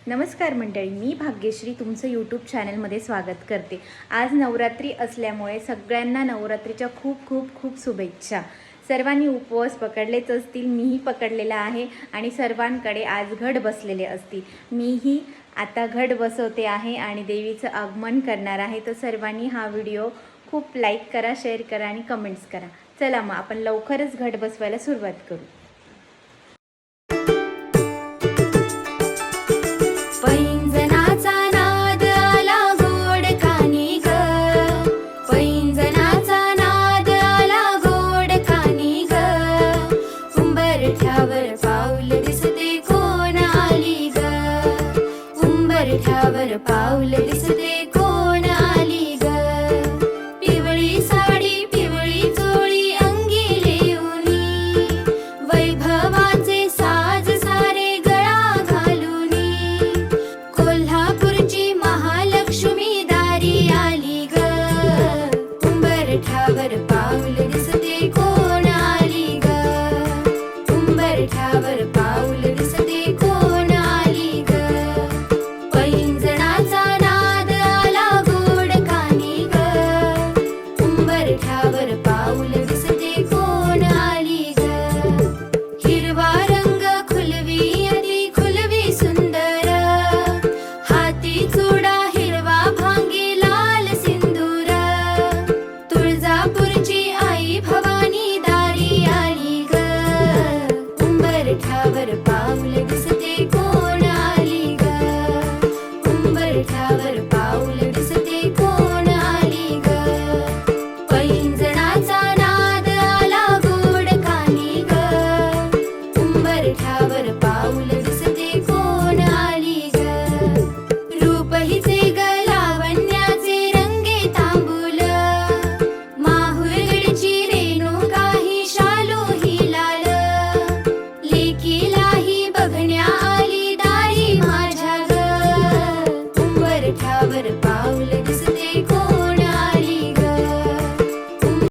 नमस्कार मंडळी, मी भाग्यश्री तुमचं यूट्यूब चॅनलमध्ये स्वागत करते। आज नवरात्री असल्यामुळे सगळ्यांना नवरात्रीच्या खूप खूप खूप शुभेच्छा। सर्वांनी उपवास पकडलेच असतील, मीही पकडलेला आहे आणि सर्वांकडे आज घट बसलेले असतील। मीही आता घट बसवते आहे आणि देवीचं आगमन करणार आहे। तर सर्वांनी हा व्हिडिओ खूप लाईक करा, शेअर करा आणि कमेंट्स करा। चला मग आपण लवकरच घट बसवायला सुरुवात करू। पैंजनाचा नाद आला गोड कानी ग, पैंजनाचा नाद आला गोड कानी ग, उंबरठ्यावर पाऊल दिसते कोण आली ग, उंबरठ्यावर पाऊल